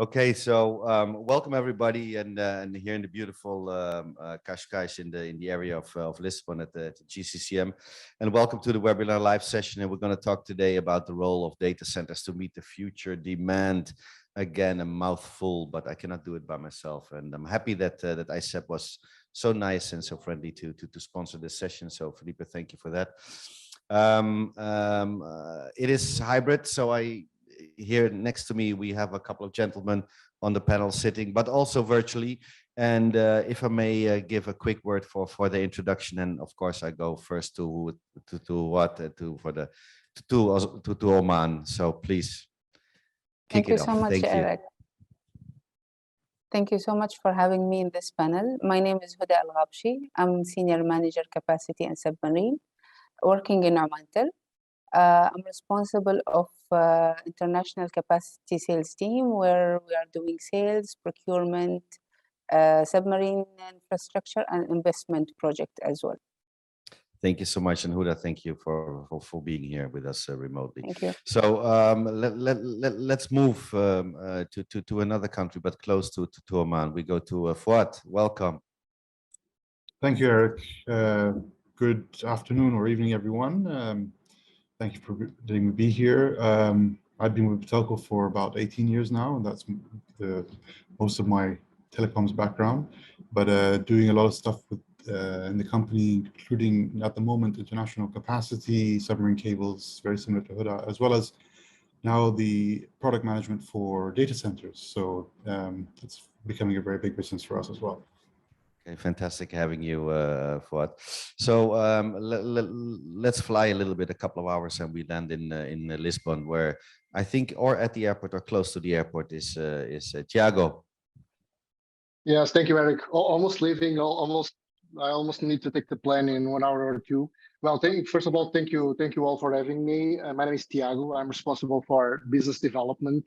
Okay, so welcome everybody, and here in the beautiful Cascais in the area of Lisbon at the GCCM, and welcome to the webinar live session. And we're going to talk today about the role of data centers to meet the future demand. Again, a mouthful, but I cannot do it by myself. And I'm happy that that aicep was so nice and so friendly to sponsor this session. So Felipe, thank you for that. It is hybrid, so here next to me, we have a couple of gentlemen on the panel sitting, but also virtually. And if I may give a quick word for the introduction, and of course I go first to Oman. So please kick it off. Thank you so much, Eric. Thank you so much for having me in this panel. My name is Huda Al-Ghabshi. I'm Senior Manager Capacity and Submarine, working in Untitled. I'm responsible of international capacity sales team, where we are doing sales, procurement, submarine infrastructure, and investment project as well. Thank you so much, and Huda, thank you for being here with us remotely. Thank you. So let's move to another country, but close to Oman. We go to Fuad. Welcome. Thank you, Eric. Good afternoon or evening, everyone. Thank you for letting me be here. I've been with Telco for about 18 years now, and that's most of my telecoms background, but doing a lot of stuff with in the company, including at the moment international capacity, submarine cables, very similar to Huda, as well as now the product management for data centers. So it's becoming a very big business for us as well. Okay, fantastic having you, Fuad. So let's fly a little bit, a couple of hours, and we land in Lisbon, where I think, or at the airport or close to the airport, is Thiago. Yes, thank you, Eric. Almost leaving. I almost need to take the plane in 1 hour or two. Well, first of all, thank you all for having me. My name is Thiago. I'm responsible for business development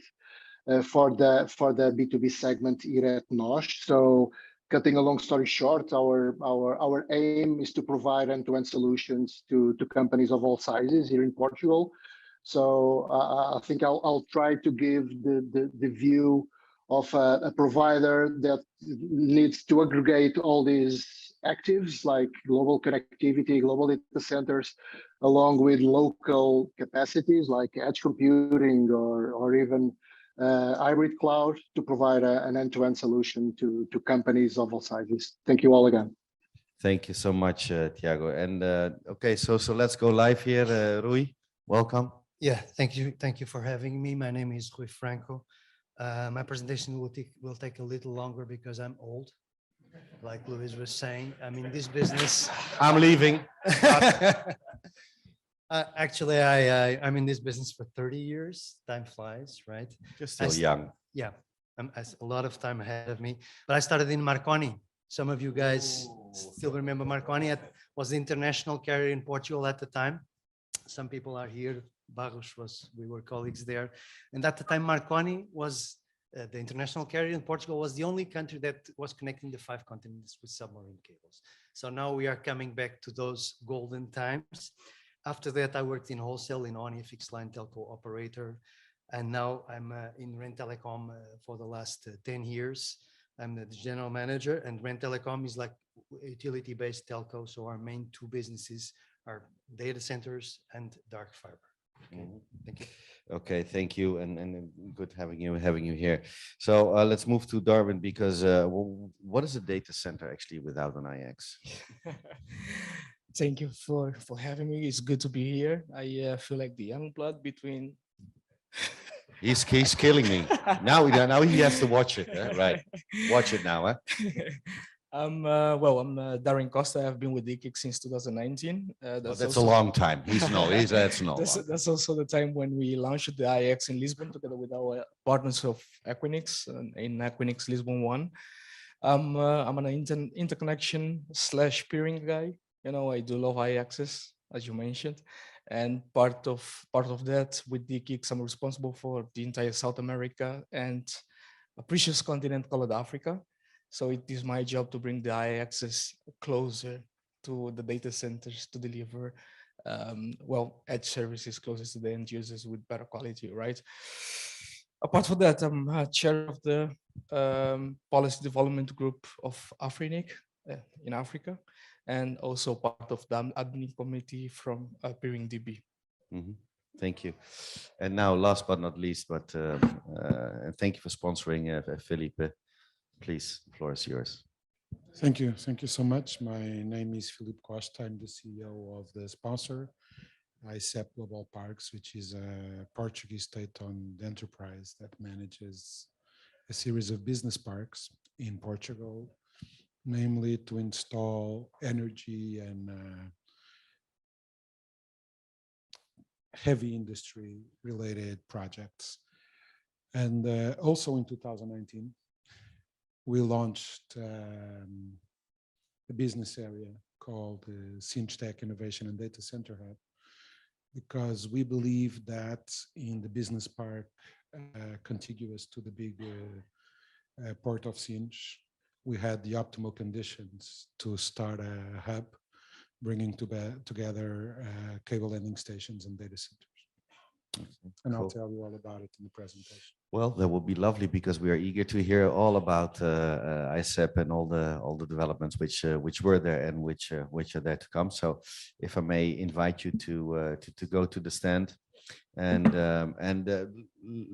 for the B2B segment here at NOS. So, cutting a long story short, our aim is to provide end-to-end solutions to companies of all sizes here in Portugal. So I think I'll try to give the view of a provider that needs to aggregate all these actives like global connectivity, global data centers, along with local capacities like edge computing or even hybrid cloud, to provide an end-to-end solution to companies of all sizes. Thank you all again. Thank you so much, Thiago. And okay, so let's go live here. Rui, welcome. Yeah, thank you for having me. My name is Rui Franco. My presentation will take a little longer because I'm old, like Luis was saying. I'm in this business. I'm leaving. Actually, I'm in this business for 30 years. Time flies, right? You're still young. Yeah, I'm a lot of time ahead of me. But I started in Marconi. Some of you guys still remember Marconi. It was the international carrier in Portugal at the time. Some people are here. Barros we were colleagues there. And at the time, Marconi was the international carrier in Portugal, was the only country that was connecting the 5 continents with submarine cables. So now we are coming back to those golden times. After that, I worked in wholesale in ONI, fixed line telco operator. And now I'm in Rent Telecom for the last 10 years. I'm the general manager, and Rent Telecom is like utility-based telco. So our main 2 businesses are data centers and dark fiber. Okay, thank you. Okay, thank you, and good having you here. So let's move to Darwin, because what is a data center actually without an IX? Thank you for having me. It's good to be here. I feel like the young blood between. He's killing me. Now he has to watch it, right? Watch it now, huh? I'm Darren Costa. I've been with DKIC since 2019. That's a long time. That's no. That's also the time when we launched the IX in Lisbon together with our partners of Equinix in Equinix Lisbon 1. I'm an interconnection / peering guy. You know, I do love IXs, as you mentioned, and part of that with DKIC, I'm responsible for the entire South America and a precious continent called Africa. So it is my job to bring the IXs closer to the data centers to deliver, edge services closest to the end users with better quality, right? Apart from that, I'm chair of the policy development group of Afrinic in Africa, and also part of the admin committee from Peering DB. Thank you. And now, last but not least, but thank you for sponsoring, Felipe. Please, the floor is yours. Thank you. Thank you so much. My name is Felipe Costa. I'm the CEO of the sponsor, aicep Global Parks, which is a Portuguese state-owned enterprise that manages a series of business parks in Portugal, namely to install energy and heavy industry related projects. And also in 2019, we launched a business area called the SINGTech Innovation and Data Center Hub, because we believe that in the business park contiguous to the big port of Sinj, we had the optimal conditions to start a hub, bringing together cable landing stations and data centers. And I'll tell you all about it in the presentation. Well, that would be lovely, because we are eager to hear all about aicep and all the developments which were there and which are there to come. So, if I may invite you to go to the stand, and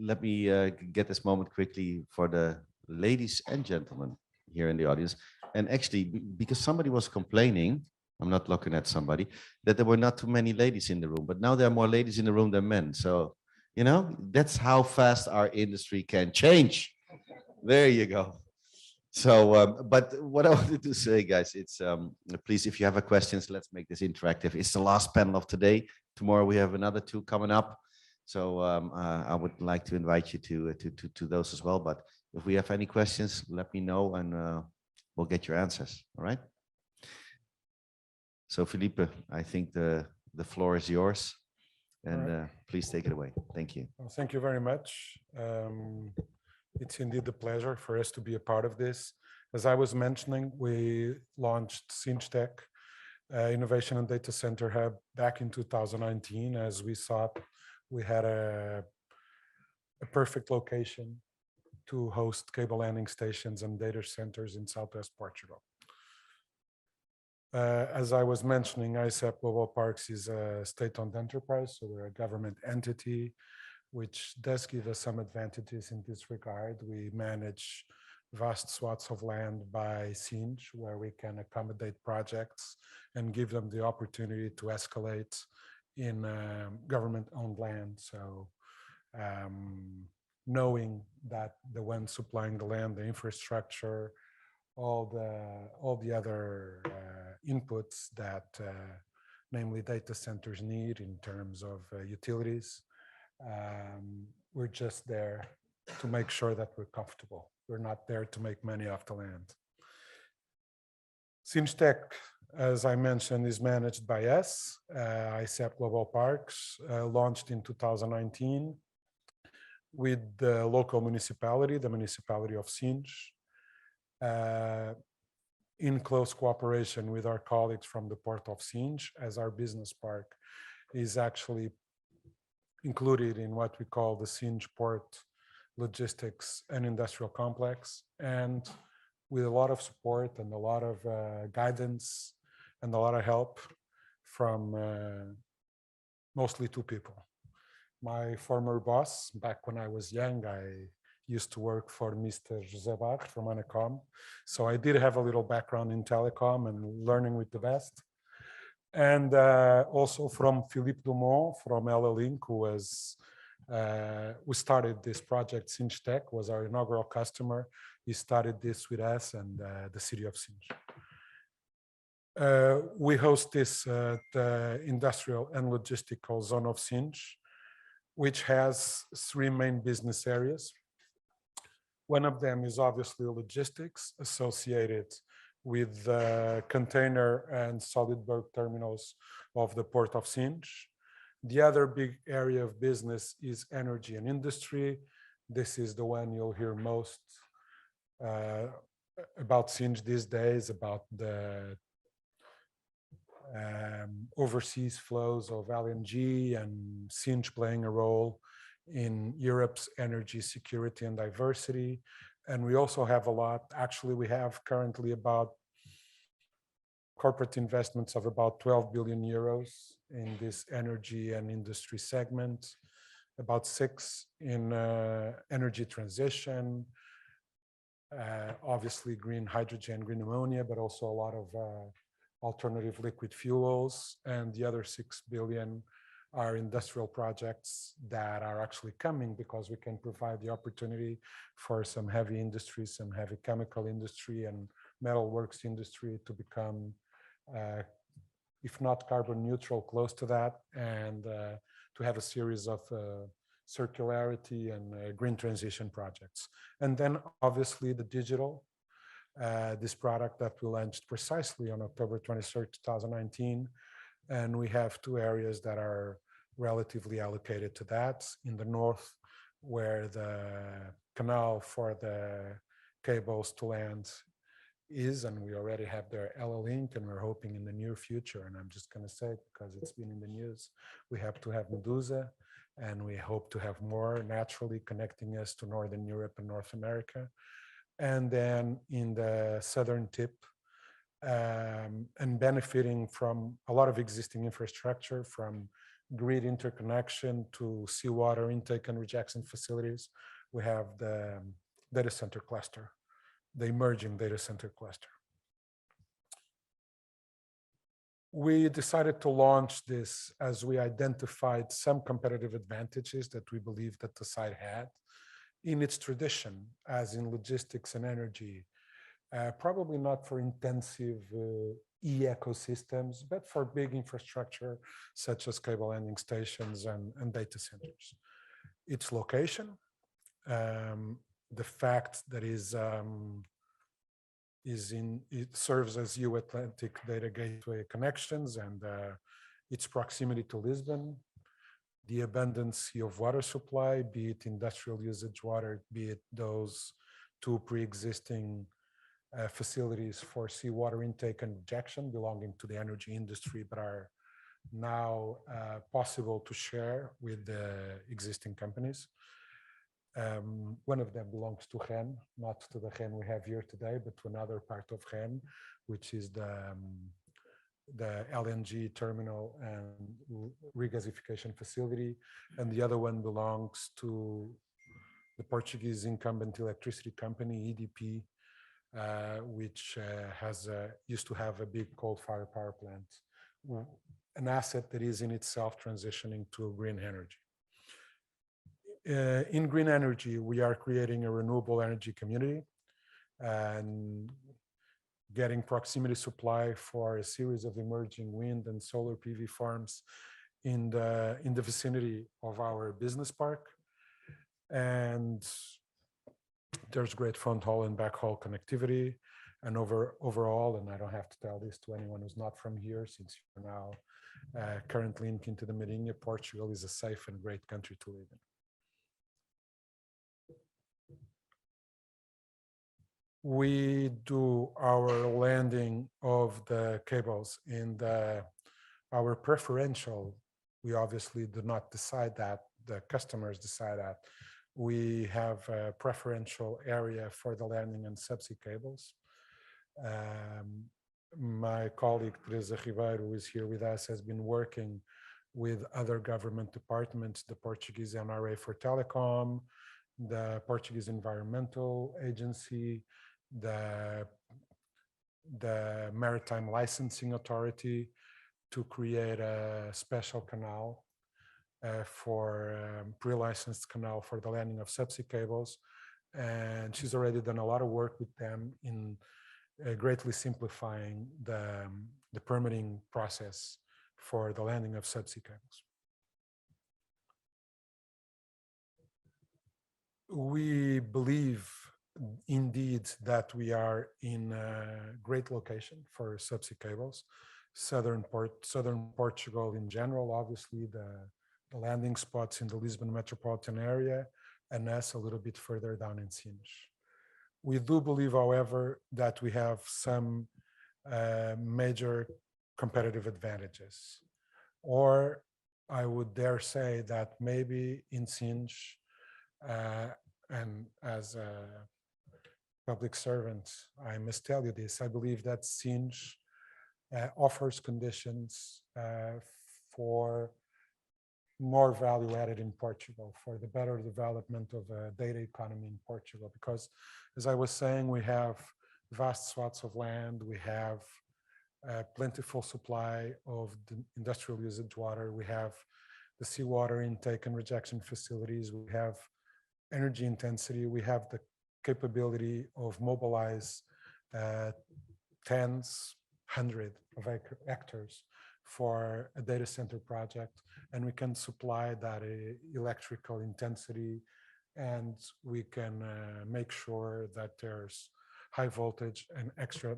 let me get this moment quickly for the ladies and gentlemen here in the audience. And actually, because somebody was complaining, I'm not looking at somebody, that there were not too many ladies in the room, but now there are more ladies in the room than men. So, you know, that's how fast our industry can change. There you go. So, but what I wanted to say, guys, it's please, if you have questions, let's make this interactive. It's the last panel of today. Tomorrow we have another two coming up. So I would like to invite you to those as well. But if we have any questions, let me know, and we'll get your answers. All right. So Felipe, I think the floor is yours, and right. Please take it away. Thank you. Well, thank you very much. It's indeed a pleasure for us to be a part of this. As I was mentioning, we launched SINGTech Innovation and Data Center Hub back in 2019, as we thought we had a perfect location to host cable landing stations and data centers in Southwest Portugal. As I was mentioning, aicep Global Parks is a state-owned enterprise, so we're a government entity, which does give us some advantages in this regard. We manage vast swaths of land by Sinj, where we can accommodate projects and give them the opportunity to escalate in government-owned land. So knowing that the one supplying the land, the infrastructure, all the other inputs that namely data centers need in terms of utilities, we're just there to make sure that we're comfortable. We're not there to make money off the land. SINGTech, as I mentioned, is managed by us, aicep Global Parks, launched in 2019 with the local municipality, the municipality of Sinj, in close cooperation with our colleagues from the Port of Sinj, as our business park is actually included in what we call the Sinj Port Logistics and Industrial Complex, and with a lot of support and a lot of guidance and a lot of help from mostly two people. My former boss, back when I was young, I used to work for Mr. José Barros from Anacom. So I did have a little background in telecom and learning with the best. And also from Philippe Dumont from LLink, who was, we started this project, SINGTech, was our inaugural customer. He started this with us and the city of Sinj. We host this the industrial and logistical zone of Sinj, which has three main business areas. One of them is obviously logistics associated with the container and solid bulk terminals of the Port of Sinj. The other big area of business is energy and industry. This is the one you'll hear most about Sinj these days, about the overseas flows of LNG and Sinj playing a role in Europe's energy security and diversity. And we also have a lot, actually we have currently about corporate investments of about 12 billion euros in this energy and industry segment, about 6 in energy transition, obviously green hydrogen, green ammonia, but also a lot of alternative liquid fuels, and the other 6 billion are industrial projects that are actually coming because we can provide the opportunity for some heavy industry, some heavy chemical industry and metalworks industry to become, if not carbon neutral, close to that, and to have a series of circularity and green transition projects. And then obviously the digital, this product that we launched precisely on October 23rd, 2019. And we have 2 areas that are relatively allocated to that. In the north, where the canal for the cables to land is, and we already have their LA-Link, and we're hoping in the near future, and I'm just going to say it because it's been in the news, we have to have Medusa, and we hope to have more naturally connecting us to Northern Europe and North America. And then in the southern tip, and benefiting from a lot of existing infrastructure, from grid interconnection to seawater intake and rejection facilities, we have the data center cluster, the emerging data center cluster. We decided to launch this as we identified some competitive advantages that we believe that the site had in its tradition, as in logistics and energy, probably not for intensive ecosystems, but for big infrastructure such as cable landing stations and data centers. Its location, the fact that it serves as EU-Atlantic data gateway connections, and its proximity to Lisbon, the abundance of water supply, be it industrial usage water, be it those 2 pre-existing facilities for seawater intake and rejection belonging to the energy industry, but are now possible to share with the existing companies. One of them belongs to REN, not to the REN we have here today, but to another part of REN, which is the LNG terminal and regasification facility. And the other one belongs to the Portuguese incumbent electricity company, EDP, which used to have a big coal-fired power plant, an asset that is in itself transitioning to green energy. In green energy, we are creating a renewable energy community and getting proximity supply for a series of emerging wind and solar PV farms in the vicinity of our business park. And there's great front haul and back haul connectivity, and overall, and I don't have to tell this to anyone who's not from here, since you're now currently into the Marinha, Portugal is a safe and great country to live in. We do our landing of the cables in our preferential. We obviously do not decide that, the customers decide that. We have a preferential area for the landing and subsea cables. My colleague Teresa Ribeiro, who is here with us, has been working with other government departments, the Portuguese NRA for Telecom, the Portuguese Environmental Agency, the Maritime Licensing Authority, to create a special canal for pre-licensed canal for the landing of subsea cables. And she's already done a lot of work with them in greatly simplifying the permitting process for the landing of subsea cables. We believe indeed that we are in a great location for subsea cables. Southern Portugal in general, obviously the landing spots in the Lisbon metropolitan area, and us a little bit further down in Sines. We do believe, however, that we have some major competitive advantages, or I would dare say that maybe in Sinj, and as a public servant, I must tell you this, I believe that Sinj offers conditions for more value added in Portugal, for the better development of a data economy in Portugal. Because as I was saying, we have vast swaths of land, we have a plentiful supply of the industrial usage water, we have the seawater intake and rejection facilities, we have energy intensity, we have the capability of mobilize tens, hundreds of hectares for a data center project, and we can supply that electrical intensity, and we can make sure that there's high voltage and extra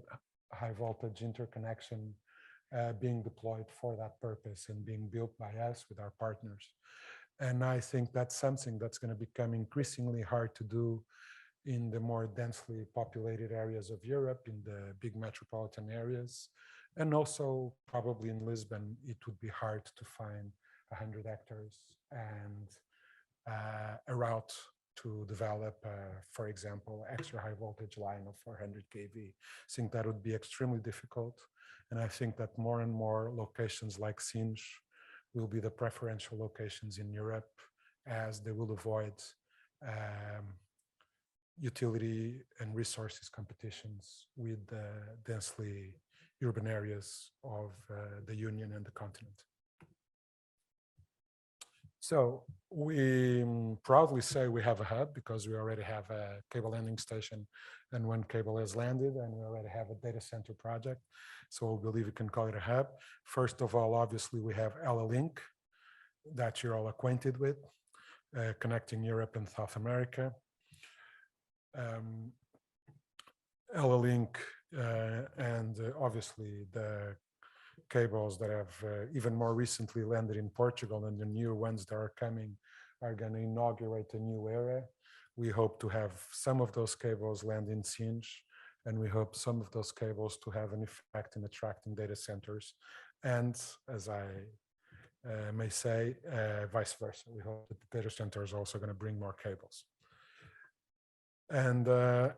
high voltage interconnection being deployed for that purpose and being built by us with our partners. And I think that's something that's going to become increasingly hard to do in the more densely populated areas of Europe, in the big metropolitan areas. And also probably in Lisbon, it would be hard to find 100 hectares and a route to develop, for example, extra high voltage line of 400 kV. I think that would be extremely difficult. And I think that more and more locations like Sinj will be the preferential locations in Europe, as they will avoid utility and resources competitions with the densely urban areas of the Union and the continent. So we proudly say we have a hub because we already have a cable landing station, and when cable has landed, and we already have a data center project. So we believe we can call it a hub. First of all, obviously we have Link that you're all acquainted with, connecting Europe and South America. Link and obviously the cables that have even more recently landed in Portugal, and the new ones that are coming are going to inaugurate a new era. We hope to have some of those cables land in Sinj, and we hope some of those cables to have an effect in attracting data centers. And as I may say, vice versa. We hope that the data center is also going to bring more cables. And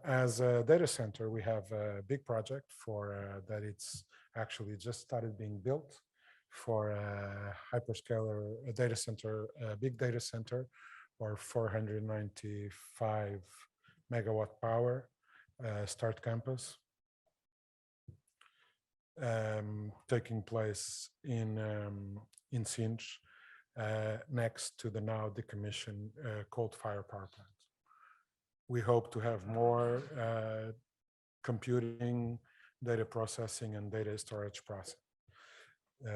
as a data center, we have a big project for that. It's actually just started being built for a hyperscaler, a data center, a big data center, or 495 megawatt power, start campus, taking place in Sinj, next to the now decommissioned coal-fired power plant. We hope to have more computing, data processing, and data storage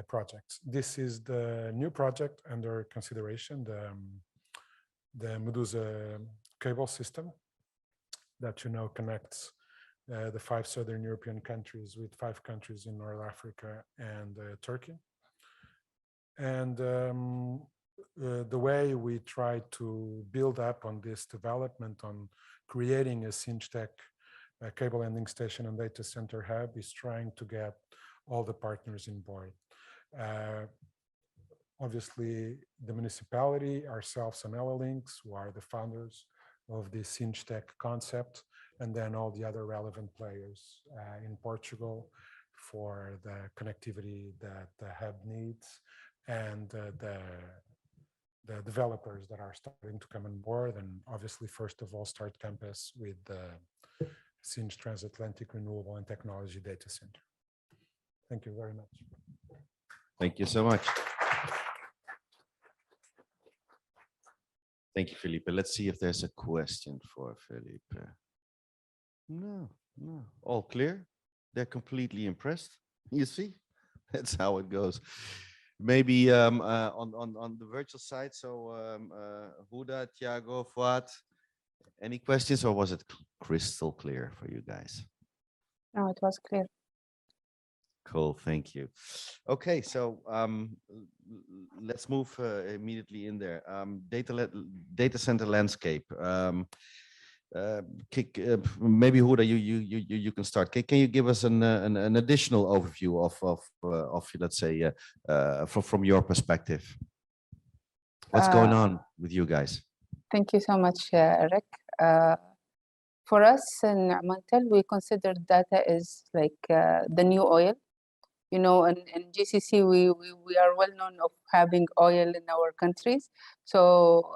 projects. This is the new project under consideration, the Medusa cable system that connects the 5 Southern European countries with 5 countries in North Africa and Turkey. And the way we try to build up on this development, on creating a Sinjtech cable landing station and data center hub, is trying to get all the partners on board. Obviously, the municipality, ourselves and Links, who are the founders of the Sinjtech concept, and then all the other relevant players in Portugal for the connectivity that the hub needs, and the developers that are starting to come on board, and obviously, first of all, Start Campus with the Sinj Transatlantic Renewable and Technology Data Center. Thank you very much. Thank you so much. Thank you, Felipe. Let's see if there's a question for Felipe. No, all clear. They're completely impressed. You see, that's how it goes. Maybe on the virtual side. So Huda, Thiago, Fuad, any questions, or was it crystal clear for you guys? No, it was clear. Cool, thank you. Okay, so let's move immediately in there. Data center landscape. Maybe Huda, you can start. Can you give us an additional overview of let's say from your perspective? What's going on with you guys? Thank you so much, Eric. For us in Untitled, we consider data is like the new oil. You know, in GCC, we are well known of having oil in our countries. So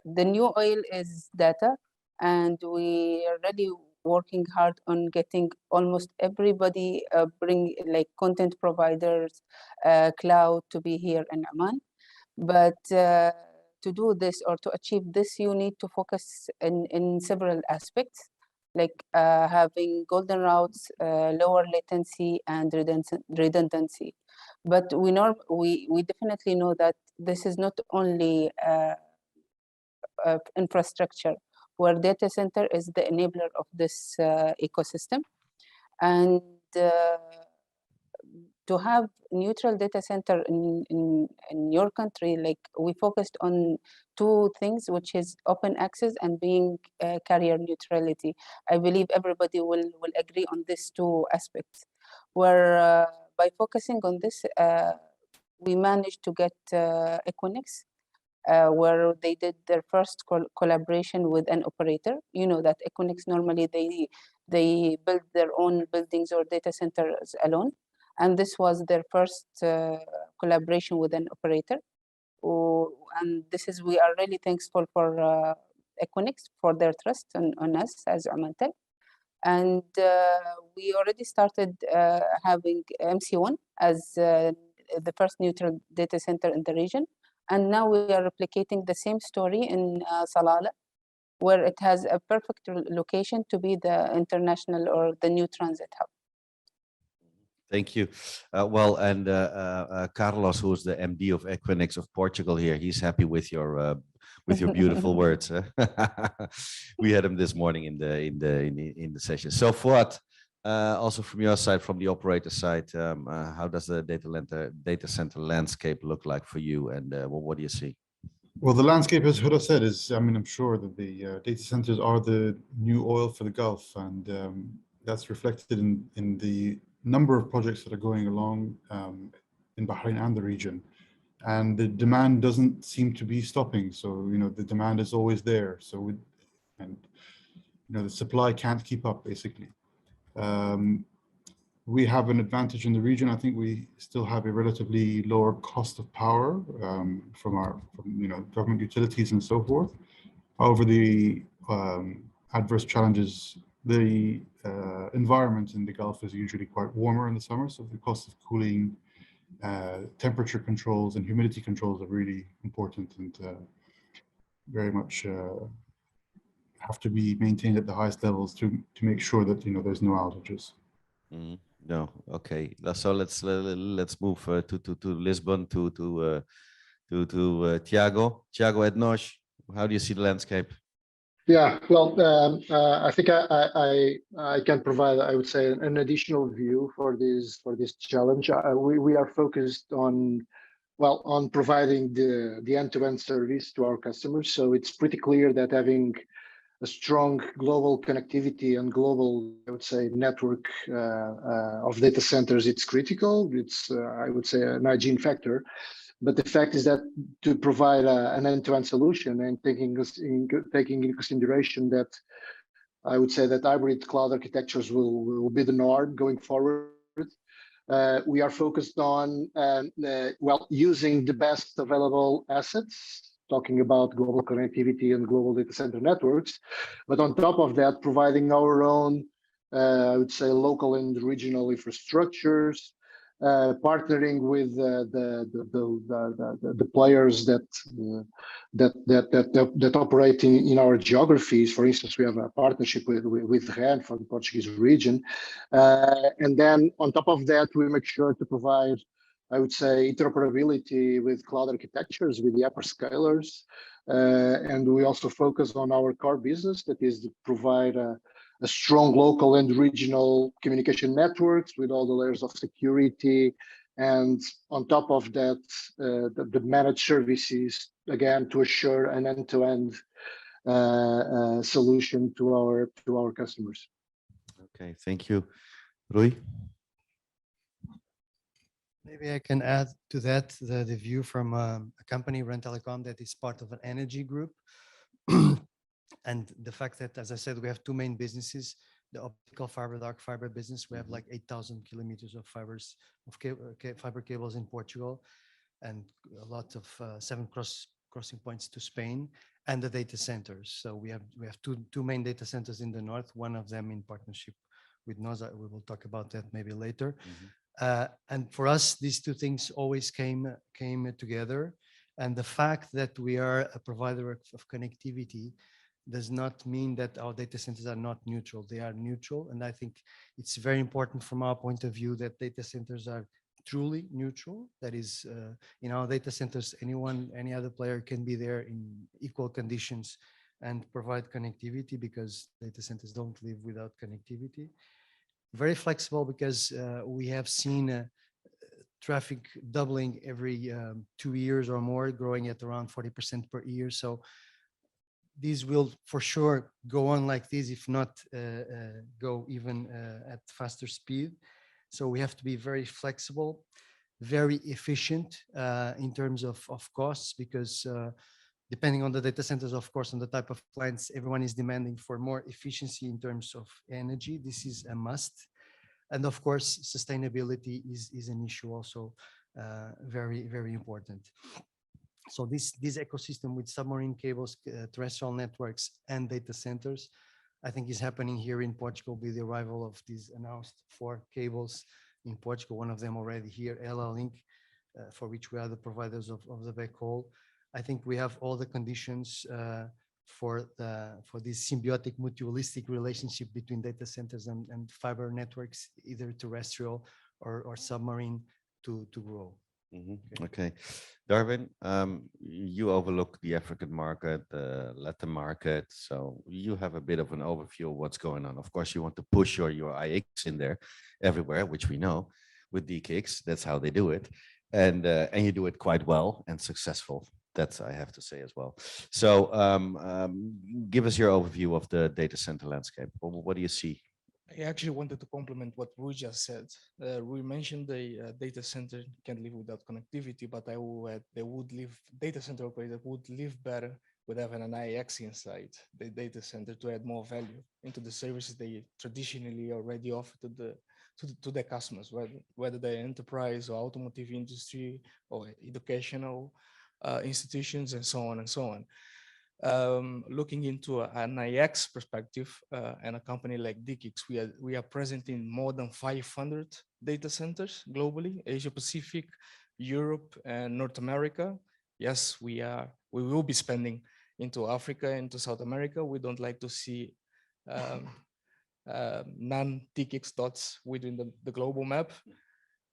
the new oil is data, and we are really working hard on getting almost everybody bring like content providers, cloud to be here in Oman. But to do this or to achieve this, you need to focus in several aspects, like having golden routes, lower latency, and redundancy. But we definitely know that this is not only infrastructure, where data center is the enabler of this ecosystem. And to have neutral data center in your country, like we focused on two things, which is open access and being carrier neutrality. I believe everybody will agree on these two aspects, where by focusing on this, we managed to get Equinix, where they did their first collaboration with an operator. You know that Equinix normally they build their own buildings or data centers alone, and this was their first collaboration with an operator. And this is, we are really thankful for Equinix for their trust on us as Untitled. And we already started having MC1 as the first neutral data center in the region. And now we are replicating the same story in Salalah, where it has a perfect location to be the international or the new transit hub. Thank you. Well, and Carlos, who's the MD of Equinix of Portugal here, he's happy with your beautiful words. We had him this morning in the session. So Fuad, also from your side, from the operator side, how does the data center landscape look like for you, and what do you see? Well, the landscape, as Huda said, is, I mean, I'm sure that the data centers are the new oil for the Gulf, and that's reflected in the number of projects that are going along in Bahrain and the region. And the demand doesn't seem to be stopping. So, you know, the demand is always there. So, the supply can't keep up, basically. We have an advantage in the region. I think we still have a relatively lower cost of power from government utilities and so forth. However, the adverse challenges, the environment in the Gulf is usually quite warmer in the summer, so the cost of cooling, temperature controls and humidity controls are really important and very much have to be maintained at the highest levels to make sure that there's no outages. No, okay. So let's move to Lisbon to Tiago. Tiago Ednos, how do you see the landscape? Yeah, well, I think I can provide, I would say, an additional view for this challenge. We are focused on providing the end-to-end service to our customers. So it's pretty clear that having a strong global connectivity and global, I would say, network of data centers, it's critical. It's, I would say, an hygiene factor. But the fact is that to provide an end-to-end solution and taking into consideration that I would say that hybrid cloud architectures will be the norm going forward, we are focused on using the best available assets, talking about global connectivity and global data center networks, but on top of that, providing our own, I would say, local and regional infrastructures, partnering with the players that operate in our geographies. For instance, we have a partnership with REN for the Portuguese region, and then on top of that, we make sure to provide, I would say, interoperability with cloud architectures, with the hyperscalers, and we also focus on our core business, that is to provide a strong local and regional communication networks with all the layers of security, and on top of that, the managed services, again, to assure an end-to-end solution to our customers. Okay, thank you. Rui? Maybe I can add to that the view from a company, Rent Telecom, that is part of an energy group. And the fact that, as I said, we have two main businesses, the optical fiber, dark fiber business. We have like 8,000 kilometers of fibers, of fiber cables in Portugal, and a lot of 7 crossing points to Spain, and the data centers. So we have two main data centers in the north, one of them in partnership with NOSA. We will talk about that maybe later. And for us, these two things always came together. And the fact that we are a provider of connectivity does not mean that our data centers are not neutral. They are neutral. And I think it's very important from our point of view that data centers are truly neutral. That is, in our data centers, any other player can be there in equal conditions and provide connectivity, because data centers don't live without connectivity. Very flexible, because we have seen traffic doubling every 2 years or more, growing at around 40% per year. So these will for sure go on like this, if not go even at faster speed. So we have to be very flexible, very efficient in terms of costs, because depending on the data centers, of course, on the type of clients, everyone is demanding for more efficiency in terms of energy. This is a must. And of course, sustainability is an issue also, very, very important. So this ecosystem with submarine cables, terrestrial networks, and data centers, I think is happening here in Portugal with the arrival of these announced 4 cables in Portugal. One of them already here, Link, for which we are the providers of the backhaul. I think we have all the conditions for this symbiotic mutualistic relationship between data centers and fiber networks, either terrestrial or submarine, to grow. Okay. Darwin, you overlook the African market, the Latin market, so you have a bit of an overview of what's going on. Of course, you want to push your IX in there everywhere, which we know with DKIX. That's how they do it, and you do it quite well and successful. That's, I have to say as well. So give us your overview of the data center landscape. What do you see? I actually wanted to complement what Rui just said. Rui mentioned the data center can't live without connectivity, but I will add they would live, data center operator would live better with having an IX inside the data center to add more value into the services they traditionally already offer to the customers, whether they're enterprise or automotive industry or educational institutions, and so on and so on. Looking into an IX perspective, and a company like DKIX, we are present in more than 500 data centers globally, Asia Pacific, Europe, and North America. Yes, we will be spending into Africa, into South America. We don't like to see non-DKIX dots within the global map.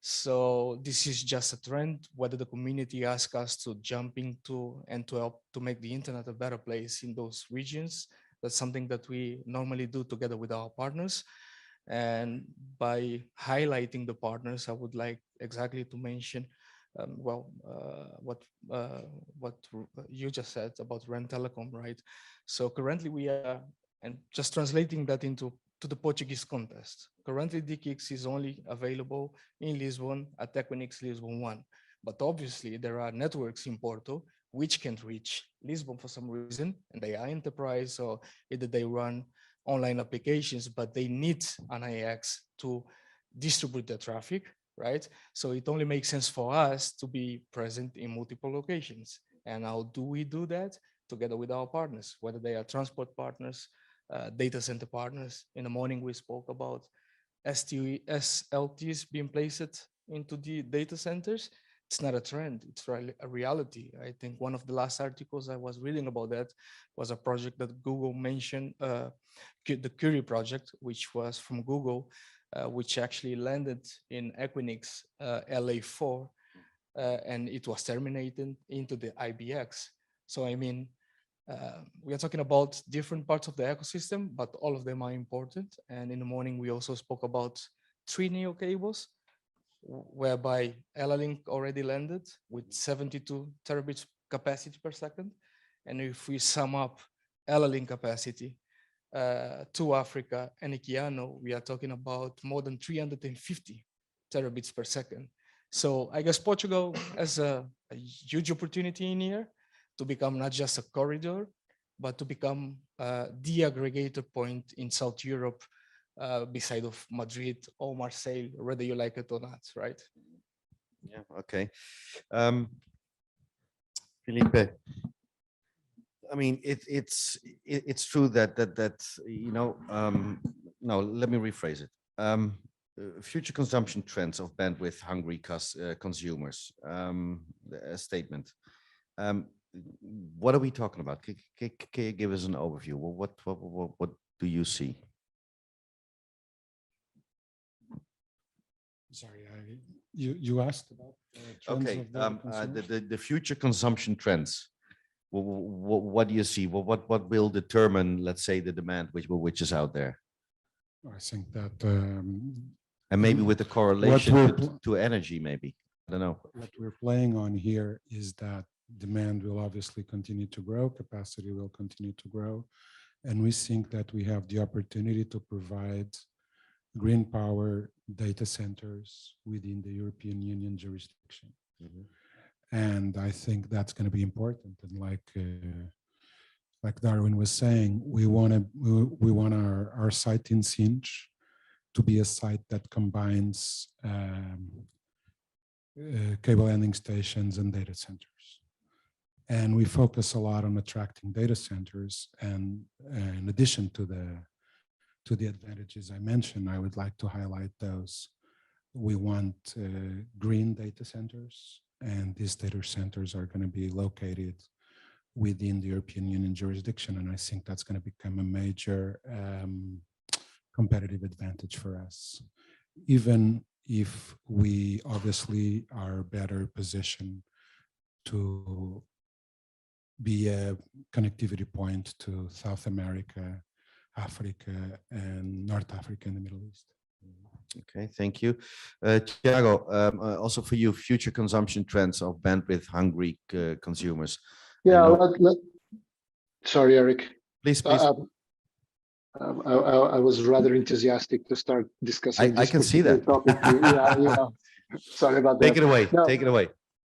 So this is just a trend, whether the community asks us to jump into and to help to make the internet a better place in those regions. That's something that we normally do together with our partners. And by highlighting the partners, I would like exactly to mention, what you just said about Rent Telecom, right? So currently we are, and just translating that into the Portuguese context. Currently, DKIX is only available in Lisbon at Equinix Lisbon 1. But obviously, there are networks in Porto which can't reach Lisbon for some reason, and they are enterprise, or either they run online applications, but they need an IX to distribute the traffic, right? So it only makes sense for us to be present in multiple locations. And how do we do that? Together with our partners, whether they are transport partners, data center partners. In the morning, we spoke about SLTs being placed into the data centers. It's not a trend, it's a reality. I think one of the last articles I was reading about that was a project that Google mentioned, the Curie project, which was from Google, which actually landed in Equinix LA4, and it was terminated into the IBX. So I mean, we are talking about different parts of the ecosystem, but all of them are important. And in the morning, we also spoke about 3 NEO cables, whereby Link already landed with 72 terabits capacity per second. And if we sum up Link capacity to Africa and Ikiano, we are talking about more than 350 terabits per second. So I guess Portugal has a huge opportunity in here to become not just a corridor, but to become the aggregator point in South Europe, beside of Madrid or Marseille, whether you like it or not, right? Yeah. Okay. Felipe, I mean, it's true that no, let me rephrase it. Future consumption trends of bandwidth hungry consumers. A statement. What are we talking about? Can you give us an overview? What do you see? Sorry, you asked about trends Okay, of the consumers? the future consumption trends. What do you see? What will determine, let's say, the demand which is out there, I think that and maybe with the correlation we're to energy, maybe. I don't know. what we're playing on here is that demand will obviously continue to grow, capacity will continue to grow, and we think that we have the opportunity to provide green power data centers within the European Union jurisdiction. Mhm. And I think that's going to be important. And like Darwin was saying, we want our site in Sinj to be a site that combines cable landing stations and data centers. And we focus a lot on attracting data centers. And in addition to the advantages I mentioned, I would like to highlight those. We want green data centers, and these data centers are going to be located within the European Union jurisdiction. And I think that's going to become a major competitive advantage for us, even if we obviously are better positioned to be a connectivity point to South America, Africa, and North Africa and the Middle East. Okay, thank you. Thiago, also for you, future consumption trends of bandwidth hungry consumers. Yeah, sorry, Eric. Please. I was rather enthusiastic to start discussing. I can see that. Topic. Yeah. Sorry about that. Take it away. No, Take it away.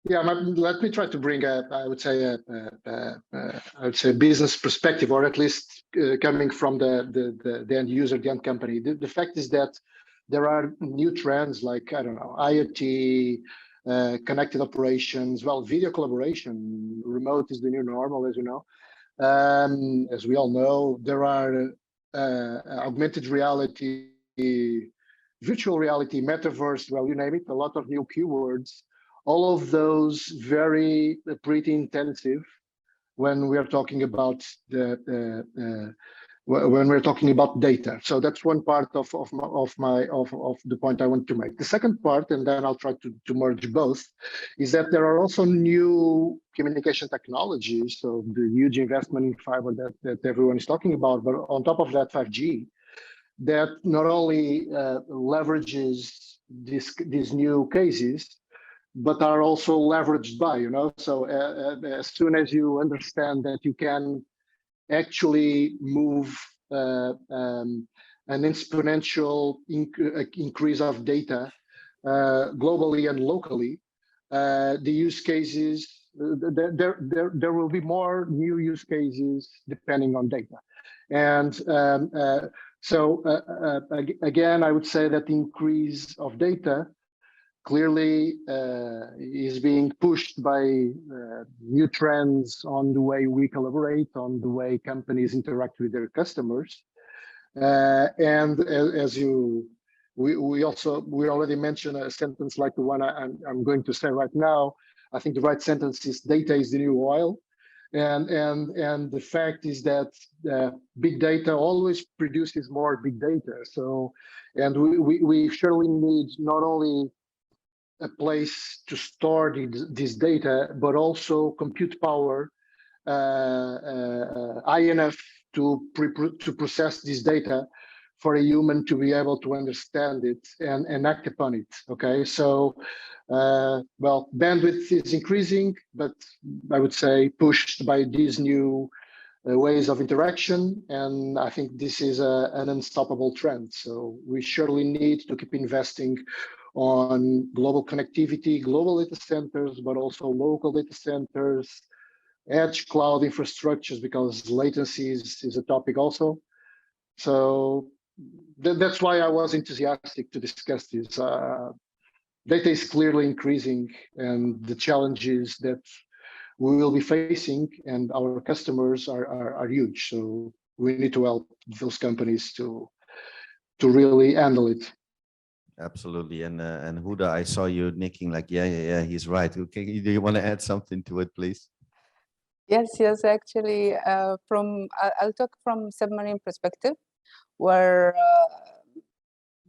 Yeah, let me try to bring I would say a business perspective, or at least coming from the end user, the end company. The fact is that there are new trends like, I don't know, IoT, connected operations, well, video collaboration, remote is the new normal, as you know. As we all know, there are augmented reality, virtual reality, metaverse, well, you name it, a lot of new keywords. All of those very pretty intensive when we are talking about when we're talking about data. So that's one part of the point I want to make. The second part, and then I'll try to merge both, is that there are also new communication technologies. So the huge investment in fiber that everyone is talking about, but on top of that, 5G, that not only leverages these new cases, but are also leveraged by, so as soon as you understand that you can actually move an exponential increase of data globally and locally, the use cases, there will be more new use cases depending on data. And so again, I would say that the increase of data clearly is being pushed by new trends on the way we collaborate, on the way companies interact with their customers. And as we already mentioned a sentence like the one I'm going to say right now. I think the right sentence is data is the new oil. And the fact is that big data always produces more big data. So, and we surely need not only a place to store this data, but also compute power high enough to process this data for a human to be able to understand it and act upon it. Okay, so well, bandwidth is increasing, but I would say pushed by these new ways of interaction, and I think this is an unstoppable trend. So we surely need to keep investing on global connectivity, global data centers, but also local data centers, edge cloud infrastructures, because latency is a topic also. So that's why I was enthusiastic to discuss this. Data is clearly increasing, and the challenges that we will be facing and our customers are huge. So we need to help those companies to really handle it. Absolutely. And Huda, I saw you nicking like, yeah, he's right. Okay, do you want to add something to it, please? Yes, actually, I'll talk from submarine perspective, where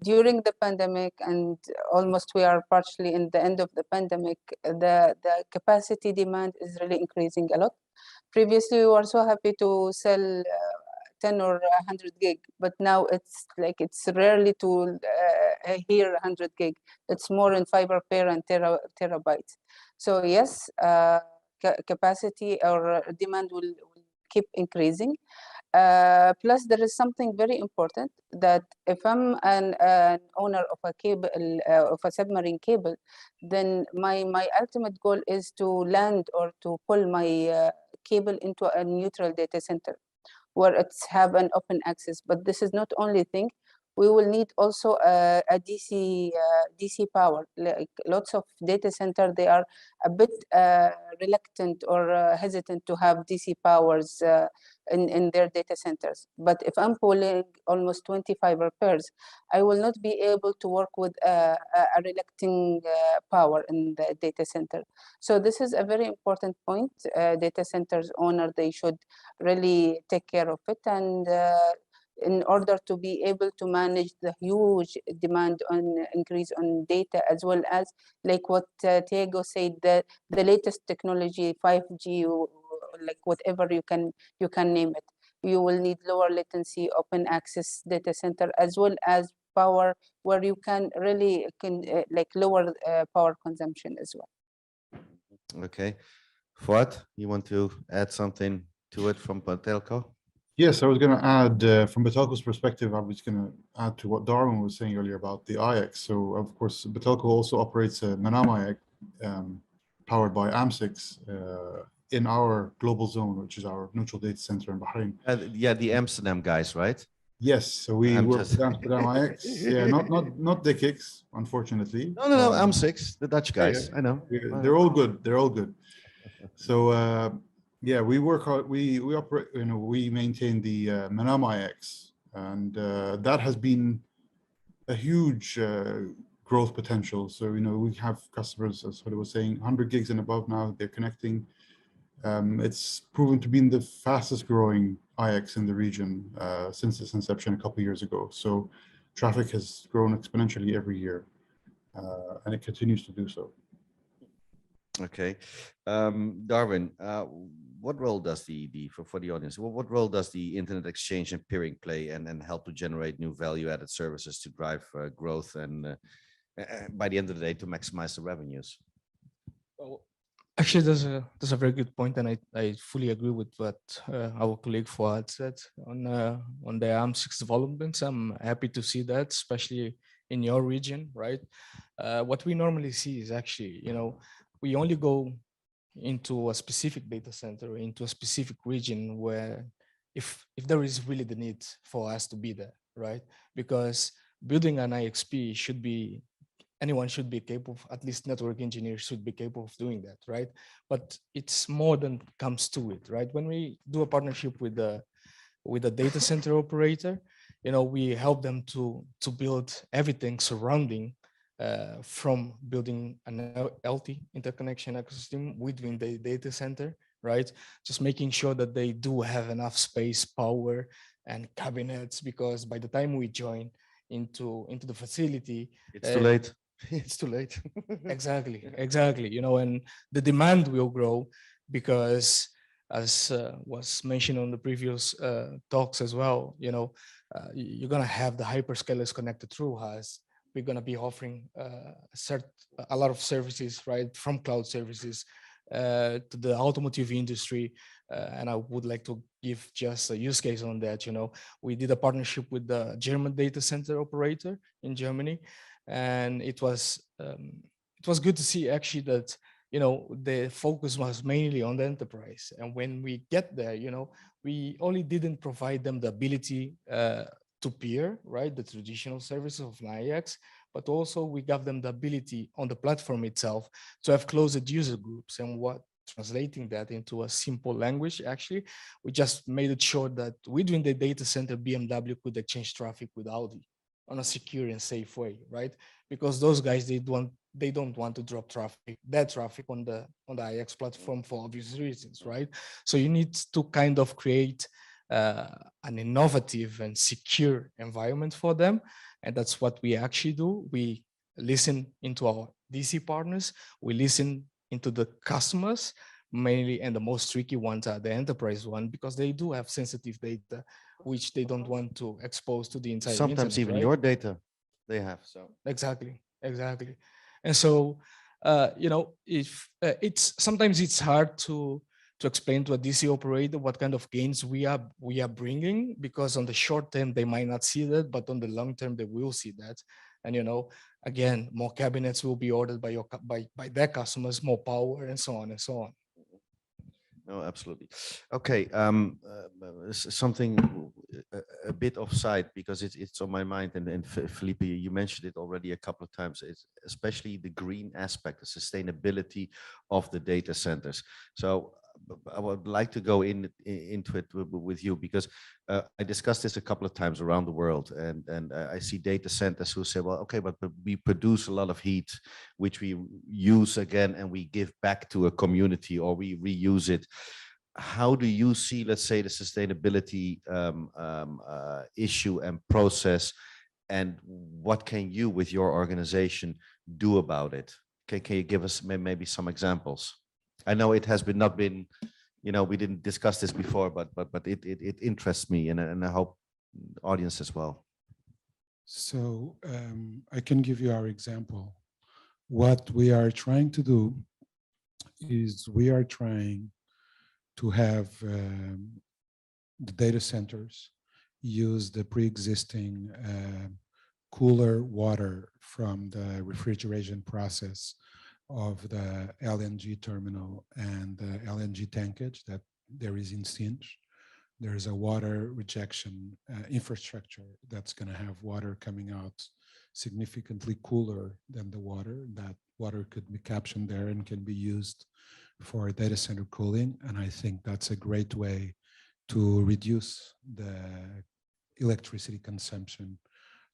during the pandemic and almost we are partially in the end of the pandemic, the capacity demand is really increasing a lot. Previously, we were so happy to sell 10 or 100 gig, but now it's rarely to hear 100 gig. It's more in fiber pair and terabytes. So yes, capacity or demand will keep increasing. Plus, there is something very important, that if I'm an owner of a cable, of a submarine cable, then my ultimate goal is to land or to pull my cable into a neutral data center where it's have an open access. But this is not only thing. We will need also a DC power. Like lots of data center, they are a bit reluctant or hesitant to have DC powers in their data centers. But if I'm pulling almost 20 fiber pairs, I will not be able to work with a reluctant power in the data center. So this is a very important point. Data centers owner, they should really take care of it, and in order to be able to manage the huge demand on increase on data, as well as like what Diego said, the latest technology, 5G, like whatever you can name it. You will need lower latency, open access data center, as well as power, where you can really like lower power consumption as well. Okay. Fuad, you want to add something to it from Telco? Yes, I was going to add, from Betelco's perspective, I was going to add to what Darwin was saying earlier about the IX. So, of course, Betelco also operates a Manama IX powered by AM6 in our global zone, which is our neutral data center in Bahrain. Yeah, the Amsterdam guys, right? Yes, so we work with Amsterdam IX. Yeah, not the kicks, unfortunately. No, AM6, the Dutch guys. I know. They're all good. They're all good. So yeah, we work hard. We operate. We maintain the Manama IX, and that has been a huge growth potential. So we have customers, as what I was saying, 100 gigs and above now. They're connecting. It's proven to be the fastest growing IX in the region since its inception a couple of years ago. So traffic has grown exponentially every year, and it continues to do so. Okay, Darwin, what role does for the audience? What role does the internet exchange and peering play, and help to generate new value-added services to drive growth, and by the end of the day, to maximize the revenues? Well, actually, that's a very good point, and I fully agree with what our colleague Fuad said on the AM6 developments. I'm happy to see that, especially in your region, right? What we normally see is actually, we only go into a specific data center, into a specific region where if there is really the need for us to be there, right? Because building an IXP anyone should be capable, at least network engineers should be capable of doing that, right? But it's more than comes to it, right? When we do a partnership with a data center operator, we help them to build everything surrounding from building an LT interconnection ecosystem within the data center, right? Just making sure that they do have enough space, power, and cabinets, because by the time we join into the facility, it's too late. It's too late. Exactly. And the demand will grow because, as was mentioned on the previous talks as well, you're going to have the hyperscalers connected through us. We're going to be offering a lot of services, right, from cloud services to the automotive industry. And I would like to give just a use case on that. We did a partnership with the German data center operator in Germany. and it was good to see actually that, you know, the focus was mainly on the enterprise. And when we get there, you know, we only didn't provide them the ability to peer, right, the traditional services of IX, but also we gave them the ability on the platform itself to have closed user groups. And what translating that into a simple language, actually, we just made it sure that within the data center, BMW could exchange traffic with Audi on a secure and safe way, right? Because those guys, they don't want to drop that traffic on the IX platform for obvious reasons, right? So you need to kind of create an innovative and secure environment for them. And that's what we actually do. We listen into our DC partners, we listen into the customers mainly, and the most tricky ones are the enterprise one, because they do have sensitive data which they don't want to expose to the entire Sometimes internet, even right? your data they have. So Exactly. And so, you know, if it's sometimes it's hard to explain to a DC operator what kind of gains we are bringing, because on the short term they might not see that, but on the long term they will see that. And you know, again, more cabinets will be ordered by by their customers, more power, and so on and so on. no, absolutely. Okay, something a bit offside, because it's on my mind, and Felipe, you mentioned it already a couple of times. It's especially the green aspect, the sustainability of the data centers. So I would like to go into it with you, because I discussed this a couple of times around the world, and I see data centers who say, well, okay, but we produce a lot of heat, which we use again, and we give back to a community, or we reuse it. How do you see, let's say, the sustainability issue and process, and what can you, with your organization, do about it? Can you give us maybe some examples? I know it has not been, you know, we didn't discuss this before, but it interests me, and I hope the audience as well. So I can give you our example. What we are trying to do is we are trying to have the data centers use the pre-existing cooler water from the refrigeration process of the LNG terminal and the LNG tankage that there is in Sinj. There is a water rejection infrastructure that's going to have water coming out significantly cooler than the water. That water could be captured there and can be used for data center cooling. And I think that's a great way to reduce the electricity consumption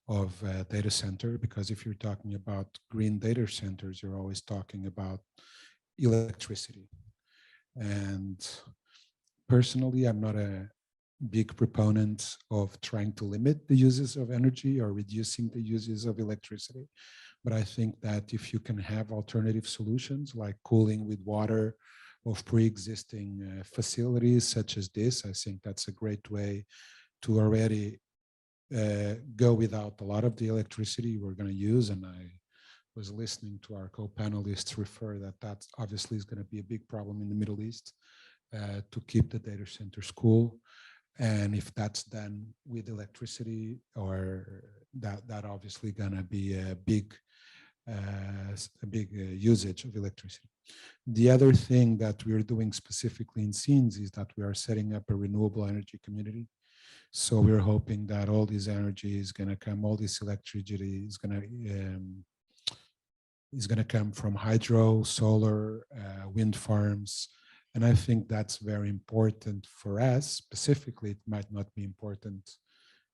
of a data center, because if you're talking about green data centers, you're always talking about electricity. And personally, I'm not a big proponent of trying to limit the uses of energy or reducing the uses of electricity. But I think that if you can have alternative solutions like cooling with water of pre-existing facilities such as this, I think that's a great way to already go without a lot of the electricity we're going to use. And I was listening to our co-panelists refer that obviously is going to be a big problem in the Middle East to keep the data centers cool. And if that's done with electricity, or that obviously going to be a big usage of electricity. The other thing that we're doing specifically in Scenes is that we are setting up a renewable energy community. So we're hoping that all this energy is going to come, all this electricity is going to come from hydro, solar, wind farms. And I think that's very important for us. Specifically, it might not be important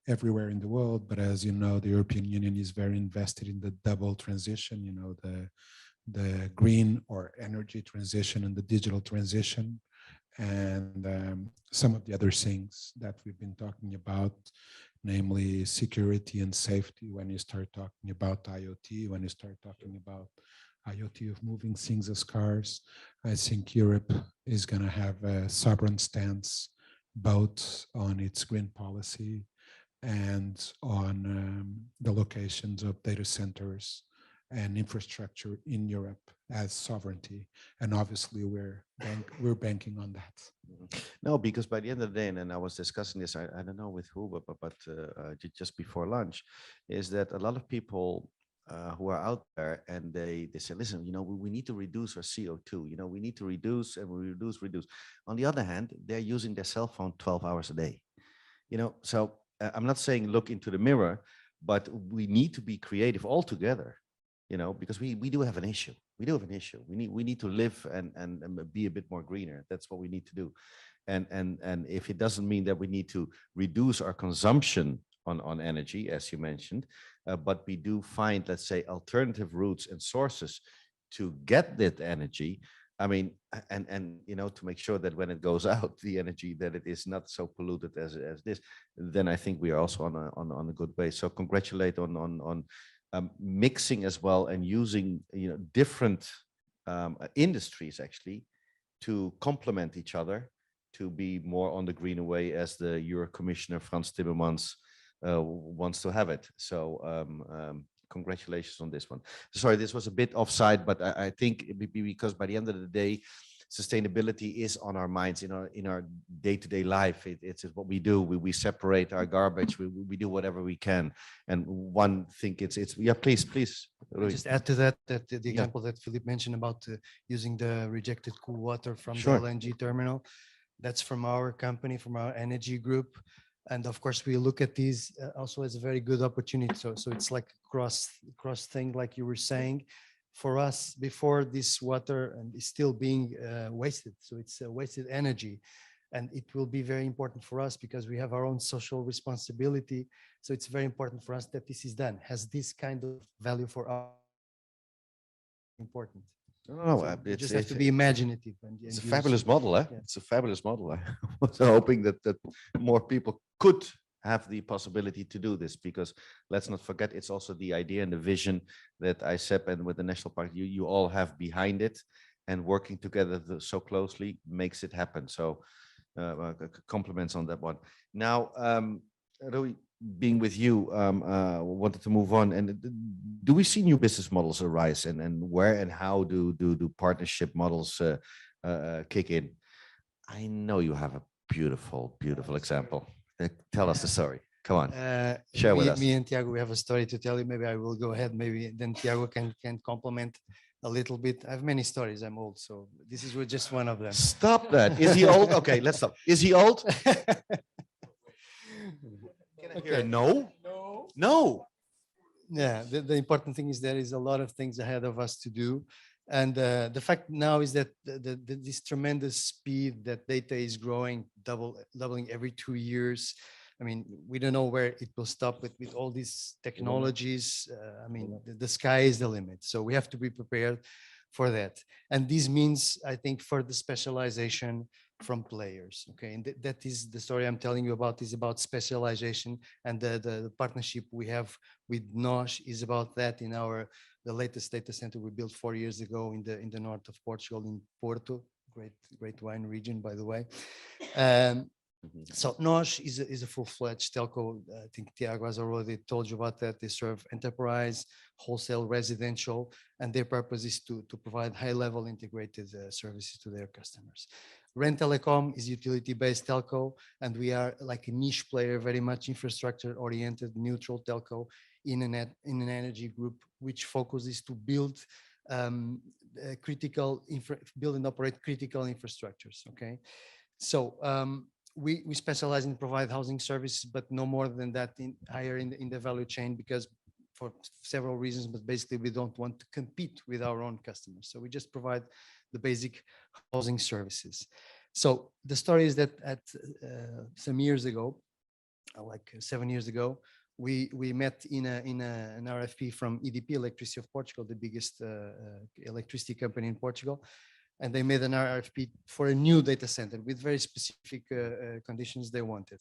everywhere in the world, but as you know, the European Union is very invested in the double transition, you know, the green or energy transition and the digital transition. And some of the other things that we've been talking about, namely security and safety, when you start talking about IoT, when you start talking about IoT of moving things as cars, I think Europe is going to have a sovereign stance both on its green policy and on the locations of data centers and infrastructure in Europe as sovereignty. And obviously we're banking on that. No, because by the end of the day, and I was discussing this, I don't know with who, but just before lunch, is that a lot of people who are out there, and they say, listen, we need to reduce our CO2. We need to reduce, and we reduce. On the other hand, they're using their cell phone 12 hours a day. So I'm not saying look into the mirror, but we need to be creative all together. Because we do have an issue. We do have an issue. We need to live and be a bit more greener. That's what we need to do. And if it doesn't mean that we need to reduce our consumption on energy, as you mentioned, but we do find, let's say, alternative routes and sources to get that energy. I mean, and to make sure that when it goes out, the energy, that it is not so polluted as this, then I think we are also on a good way. So congratulate on mixing as well, and using different industries actually to complement each other, to be more on the greener way, as the Euro Commissioner Frans Timmermans wants to have it. So congratulations on this one. Sorry, this was a bit offside, but I think because by the end of the day, sustainability is on our minds, in our day-to-day life. It's what we do. We separate our garbage. We do whatever we can. And one thing, it's yeah. Please. Just add to that the example that Philippe mentioned about using the rejected cool water from Sure. the LNG terminal. That's from our company, from our energy group. And of course, we look at these also as a very good opportunity. So it's like a cross thing, like you were saying. For us, before this water is still being wasted, so it's wasted energy, and it will be very important for us because we have our own social responsibility. So it's very important for us that this is done. Has this kind of value for us? Important. No, So you just have to be imaginative. It's a fabulous model, eh? Yeah. It's a fabulous model. I was hoping that more people could have the possibility to do this, because let's not forget, it's also the idea and the vision that aicep and with the National Park, you all have behind it, and working together so closely makes it happen. So compliments on that one. Now, Rui, being with you, wanted to move on. And do we see new business models arise, and where and how do partnership models kick in? I know you have a beautiful example. Tell us the story. Come on, share with us. Me and Tiago, we have a story to tell you. Maybe I will go ahead. Maybe then Tiago can complement a little bit. I have many stories. I'm old, so this is just one of them. Stop that. Is he old? Okay, let's stop. Is he old? Okay. No. Yeah, the important thing is there is a lot of things ahead of us to do. And the fact now is that this tremendous speed that data is growing, doubling every 2 years. I mean, we don't know where it will stop with all these technologies. I mean, the sky is the limit. So we have to be prepared for that. And this means, I think, further specialization from players. Okay, and that is the story I'm telling you about, is about specialization, and the partnership we have with NOS is about that. In the latest data center we built 4 years ago in the north of Portugal, in Porto, great wine region, by the way. So NOS is a full-fledged telco. I think Tiago has already told you about that. They serve enterprise, wholesale, residential, and their purpose is to provide high-level integrated services to their customers. Ren Telecom is utility-based telco, and we are like a niche player, very much infrastructure-oriented, neutral telco in an energy group, which focuses to build build and operate critical infrastructures. Okay, so we specialize in provide housing services, but no more than that, higher in the value chain, because for several reasons, but basically we don't want to compete with our own customers. So we just provide the basic housing services. So the story is that at some years ago, like 7 years ago, we met in an RFP from EDP, Electricity of Portugal, the biggest electricity company in Portugal. And they made an RFP for a new data center with very specific conditions they wanted.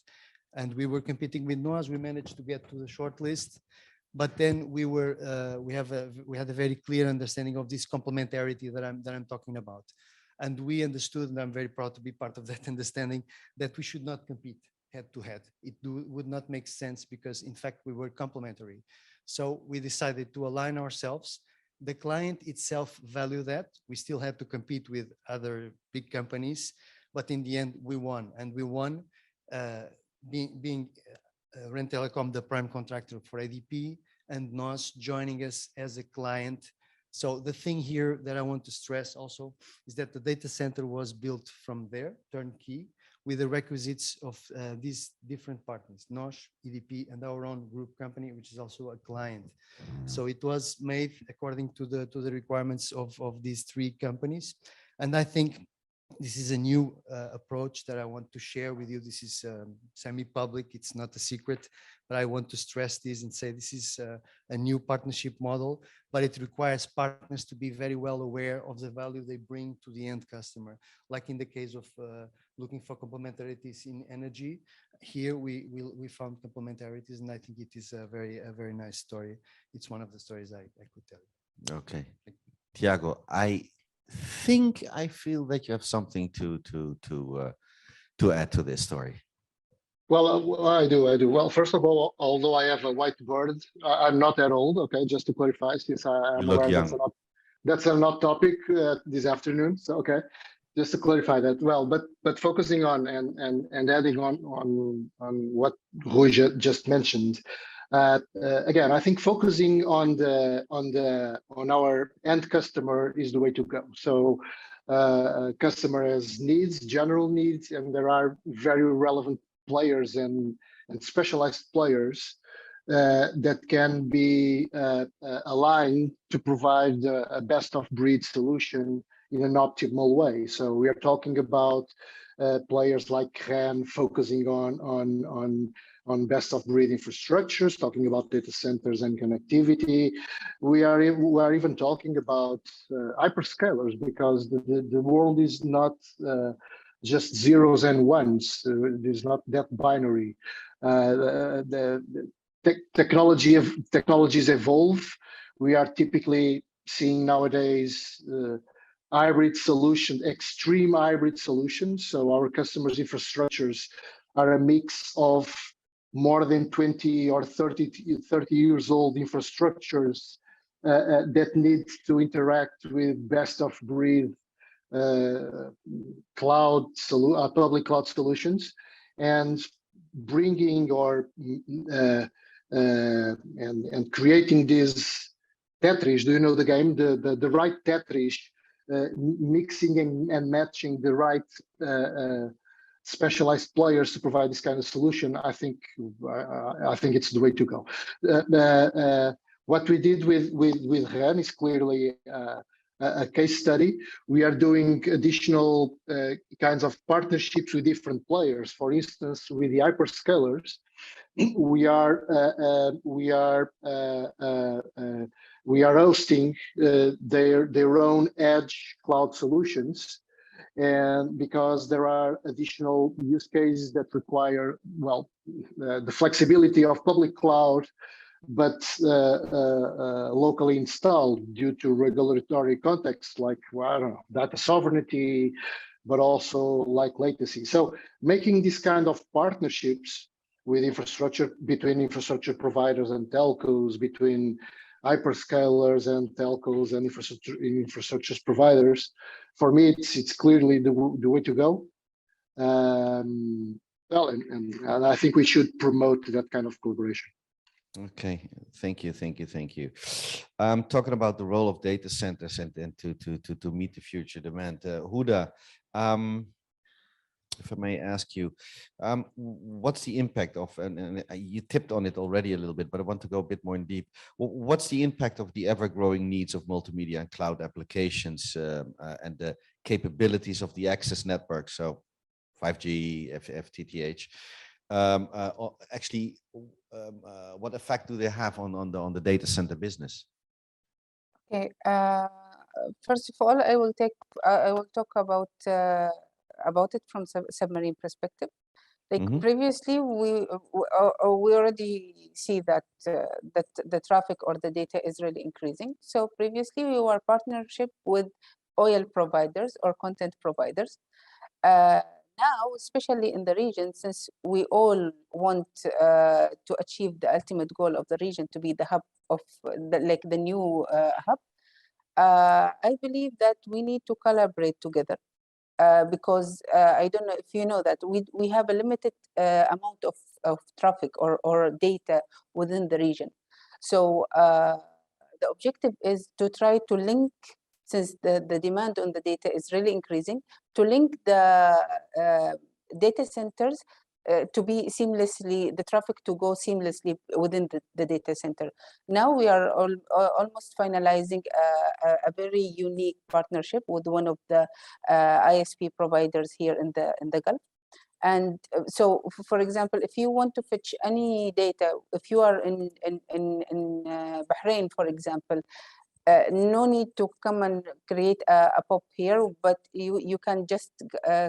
And we were competing with NOAS. We managed to get to the short list, but then we had a very clear understanding of this complementarity that I'm talking about. And we understood, and I'm very proud to be part of that understanding, that we should not compete head to head. It would not make sense, because in fact we were complementary. So we decided to align ourselves. The client itself valued that. We still had to compete with other big companies, but in the end we won. And we won being Ren Telecom, the prime contractor for ADP, and NOS joining us as a client. So the thing here that I want to stress also is that the data center was built from there, turnkey, with the requisites of these different partners, NOS, EDP, and our own group company, which is also a client. So it was made according to the requirements of these three companies. And I think this is a new approach that I want to share with you. This is semi-public, it's not a secret, but I want to stress this and say this is a new partnership model, but it requires partners to be very well aware of the value they bring to the end customer. Like in the case of looking for complementarities in energy, here we found complementarities, and I think it is a very nice story. It's one of the stories I could tell you. Okay, Tiago, I feel that you have something to add to this story. Well, I do. Well, first of all, although I have a whiteboard, I'm not that old. Okay, just to clarify, since I'm You look aware young. that's a not topic this afternoon. So okay, just to clarify that. Well, but focusing on and adding on what Rui just mentioned. Again, I think focusing on our end customer is the way to go. So customer has needs, general needs, and there are very relevant players and specialized players that can be aligned to provide a best of breed solution in an optimal way. So we are talking about players like REN focusing on best of breed infrastructures, talking about data centers and connectivity. We are even talking about hyperscalers, because the world is not just zeros and ones. It is not that binary. The technologies evolve. We are typically seeing nowadays hybrid solutions, extreme hybrid solutions. So our customers' infrastructures are a mix of more than 20 or 30 years old infrastructures that need to interact with best of breed public cloud solutions, and bringing and creating this Tetris. Do you know the game? The right Tetris, mixing and matching the right specialized players to provide this kind of solution. I think it's the way to go. What we did with REN is clearly a case study. We are doing additional kinds of partnerships with different players. For instance, with the hyperscalers, we are hosting their own edge cloud solutions, and because there are additional use cases that require, well, the flexibility of public cloud, but locally installed due to regulatory contexts like, well, I don't know, data sovereignty, but also like latency. So making this kind of partnerships with between infrastructure providers and telcos, between hyperscalers and telcos and infrastructure providers, for me, it's clearly the way to go. Well, and I think we should promote that kind of collaboration. Okay, thank you. Talking about the role of data centers and to meet the future demand, Huda, if I may ask you, what's the impact of, and you tipped on it already a little bit, but I want to go a bit more in deep. What's the impact of the ever-growing needs of multimedia and cloud applications and the capabilities of the access network? So 5G, FTTH. Actually, what effect do they have on the data center business? Okay. First of all, I will talk about it from submarine perspective. Like previously, we already see that that the traffic or the data is really increasing. So previously, we were partnership with oil providers or content providers. Now, especially in the region, since we all want to achieve the ultimate goal of the region to be the hub of the new hub, I believe that we need to collaborate together because I don't know if you know that we have a limited amount of traffic or data within the region. So the objective is to try to link, since the demand on the data is really increasing, to link the data centers to be seamlessly, the traffic to go seamlessly within the data center. Now we are almost finalizing a very unique partnership with one of the ISP providers here in the Gulf. And so, for example, if you want to fetch any data, if you are in Bahrain, for example, no need to come and create a POP here, but you can just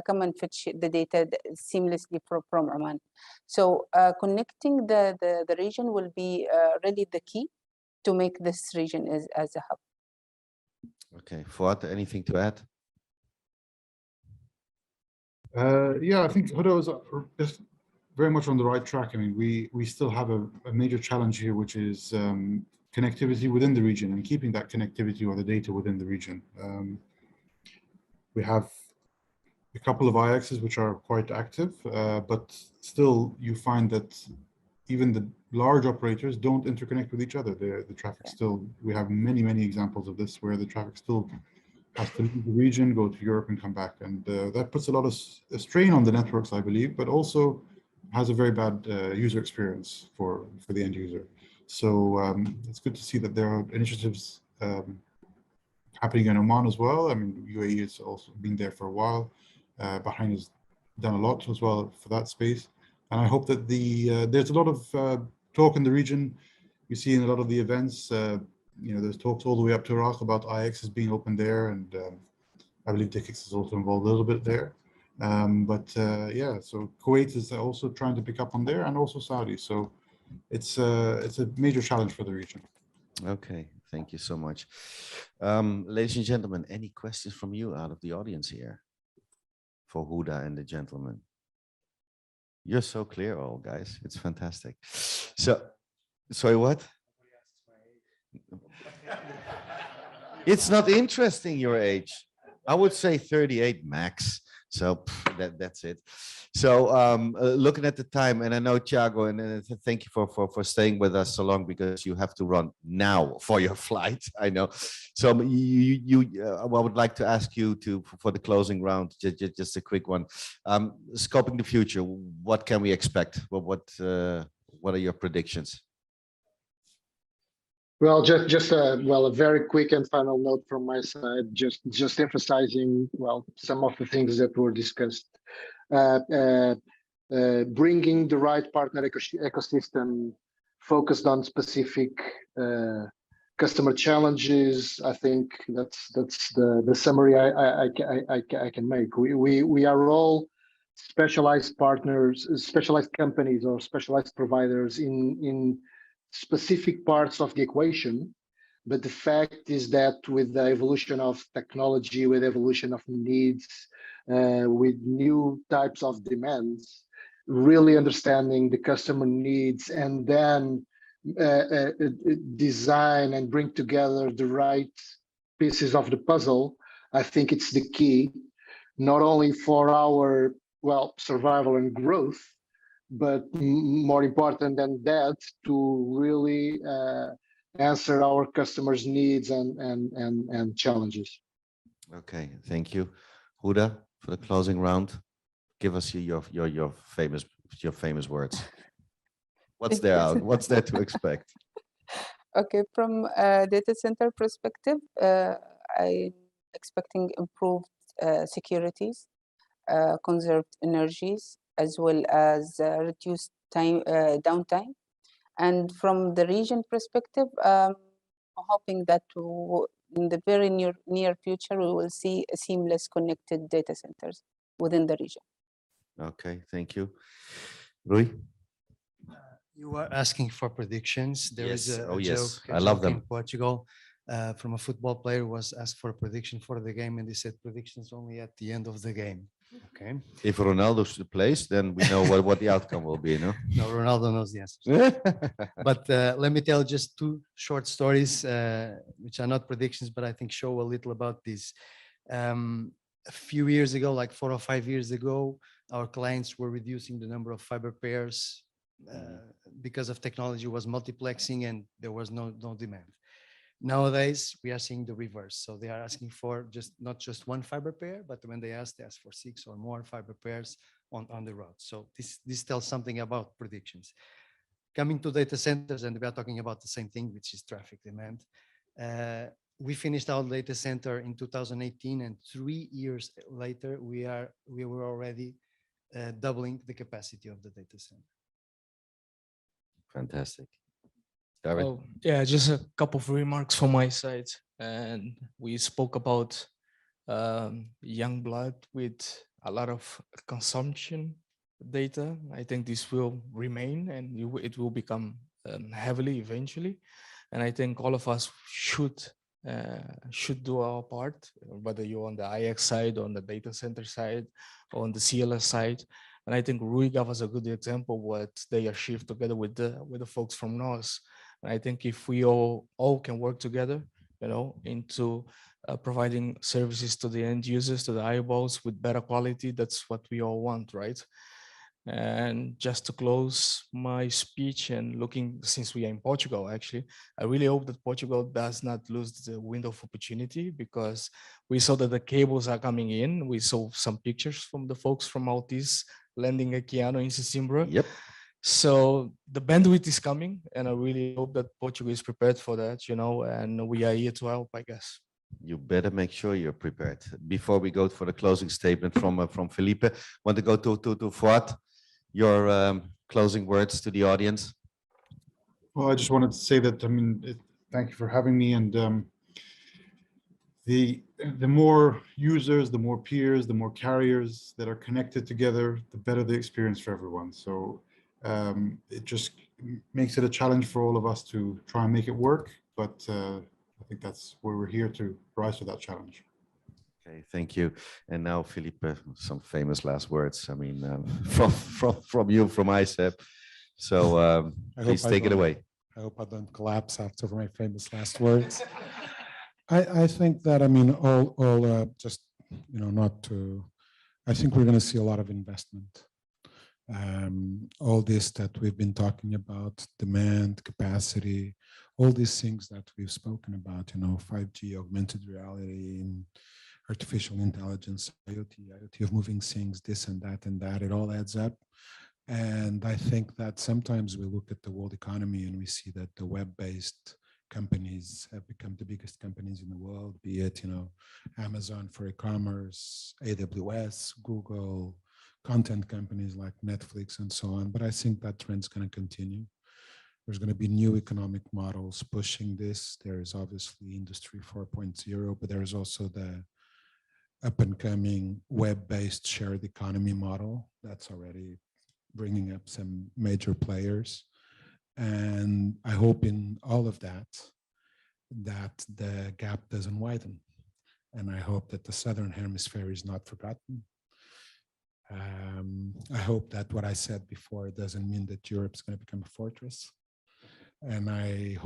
come and fetch the data seamlessly from Oman. So connecting the region will be really the key to make this region as a hub. Okay, Fuad, anything to add? Yeah, I think Huda was just very much on the right track. I mean, we still have a major challenge here, which is connectivity within the region and keeping that connectivity or the data within the region. We have a couple of IXs which are quite active, but still you find that even the large operators don't interconnect with each other. The traffic still, we have many examples of this where the traffic still has to leave the region, go to Europe and come back. And that puts a lot of strain on the networks, I believe, but also has a very bad user experience for the end user. So it's good to see that there are initiatives happening in Oman as well. I mean, UAE has also been there for a while. Bahrain has done a lot as well for that space. And I hope that there's a lot of talk in the region. You see in a lot of the events, you know, there's talks all the way up to Iraq about IXs being open there. And I believe DICX is also involved a little bit there. Yeah, so Kuwait is also trying to pick up on there, and also Saudi. So it's a major challenge for the region. Okay, thank you so much. Ladies and gentlemen, any questions from you out of the audience here for Huda and the gentleman? You're so clear, all guys. It's fantastic. So, sorry, what? It's not interesting, your age. I would say 38 max. So that's it. So looking at the time, and I know Thiago, and thank you for staying with us so long, because you have to run now for your flight. I know. So I would like to ask you for the closing round, just a quick one. Scoping the future, what can we expect? What are your predictions? Well, just a very quick and final note from my side, just emphasizing, well, some of the things that were discussed. Bringing the right partner ecosystem focused on specific customer challenges. I think that's the summary I can make. We are all specialized partners, specialized companies, or specialized providers in specific parts of the equation. But the fact is that with the evolution of technology, with evolution of needs, with new types of demands, really understanding the customer needs, and then design and bring together the right pieces of the puzzle, I think it's the key, not only for our, well, survival and growth, but more important than that, to really answer our customers' needs and challenges. Okay, thank you. Huda, for the closing round, give us your famous words. What's there to expect? Okay, from a data center perspective, I'm expecting improved securities, conserved energies, as well as reduced downtime. And from the region perspective, I'm hoping that in the very near future, we will see a seamless connected data centers within the region. Okay, thank you. Rui? You are asking for predictions. There is Yes. a Yes, joke, I love joke them. in Portugal from a football player was asked for a prediction for the game, and they said predictions only at the end of the game. Okay. If Ronaldo plays, then we know what the outcome will be, no? No, Ronaldo knows the answers. But let me tell just two short stories, which are not predictions, but I think show a little about this. A few years ago, like 4 or 5 years ago, our clients were reducing the number of fiber pairs because of technology was multiplexing and there was no demand. Nowadays, we are seeing the reverse. So they are asking for not just one fiber pair, but when they ask for 6 or more fiber pairs on the road. So this tells something about predictions. Coming to data centers, and we are talking about the same thing, which is traffic demand. We finished our data center in 2018, and 3 years later, we were already doubling the capacity of the data center. Fantastic. Darren? Oh, yeah, just a couple of remarks from my side. And we spoke about young blood with a lot of consumption data. I think this will remain and it will become heavily eventually. And I think all of us should do our part, whether you're on the IX side, on the data center side, or on the CLS side. And I think Rui gave us a good example what they achieved together with the folks from NOS. And I think if we all can work together, into providing services to the end users, to the eyeballs with better quality, that's what we all want, right? And just to close my speech and looking, since we are in Portugal, actually, I really hope that Portugal does not lose the window of opportunity, because we saw that the cables are coming in. We saw some pictures from the folks from Altice landing a Keanu in Sesimbra. Yep. So the bandwidth is coming, and I really hope that Portugal is prepared for that, and we are here to help, I guess. You better make sure you're prepared. Before we go for the closing statement from Felipe, want to go to Fuad, your closing words to the audience? Well, I just wanted to say that, thank you for having me. And the more users, the more peers, the more carriers that are connected together, the better the experience for everyone. So it just makes it a challenge for all of us to try and make it work. But I think that's where we're here to rise to that challenge. Okay, thank you. And now, Felipe, some famous last words. I mean, from you, from aicep. So please take it away. I hope I don't collapse after my famous last words. I think that, all just, not to, I think we're going to see a lot of investment. All this that we've been talking about, demand, capacity, all these things that we've spoken about, 5G, augmented reality, and artificial intelligence, IoT of moving things, this and that, it all adds up. And I think that sometimes we look at the world economy and we see that the web-based companies have become the biggest companies in the world, be it, Amazon for e-commerce, AWS, Google, content companies like Netflix and so on. But I think that trend's going to continue. There's going to be new economic models pushing this. There is obviously Industry 4.0, but there is also the up and coming web-based shared economy model that's already bringing up some major players. And I hope in all of that the gap doesn't widen. And I hope that the Southern Hemisphere is not forgotten. I hope that what I said before doesn't mean that Europe's going to become a fortress. And I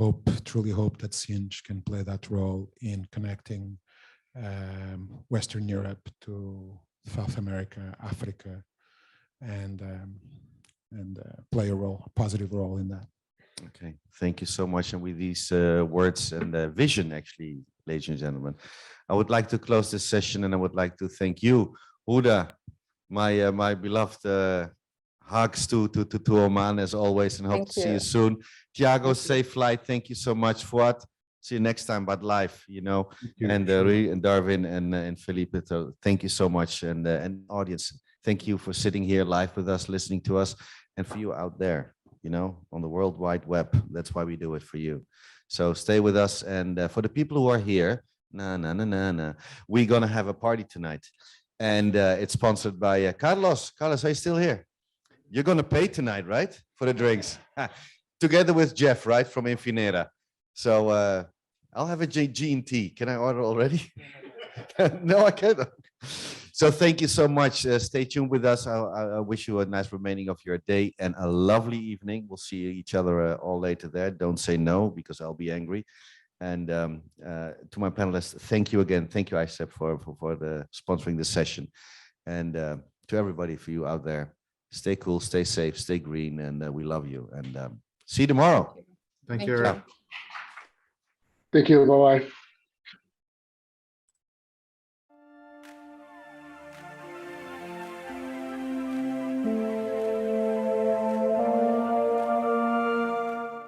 truly hope that Sinj can play that role in connecting Western Europe to South America, Africa, and play a positive role in that. Okay, thank you so much. And with these words and vision, actually, ladies and gentlemen, I would like to close this session, and I would like to thank you, Huda, my beloved. Hugs to Oman as always, and hope to see you soon. Tiago, safe flight. Thank you so much. Fuad, see you next time, but live, and and Darwin and Felipe. So thank you so much, and audience, thank you for sitting here live with us, listening to us, and for you out there, on the World Wide Web. That's why we do it for you. So stay with us, and for the people who are here, we're gonna have a party tonight, and it's sponsored by Carlos. Carlos, are you still here? You're going to pay tonight, right? For the drinks. Together with Jeff, right? From Infinera. So I'll have a G&T. Can I order already? No, I can't. So thank you so much. Stay tuned with us. I wish you a nice remaining of your day and a lovely evening. We'll see each other all later there. Don't say no, because I'll be angry. And to my panelists, thank you again. Thank you, aicep, for the sponsoring this session. And to everybody, for you out there, Stay cool, stay safe, stay green, and we love you. And see you tomorrow. Thank Thank you, you. Eric. Thank you. Bye bye.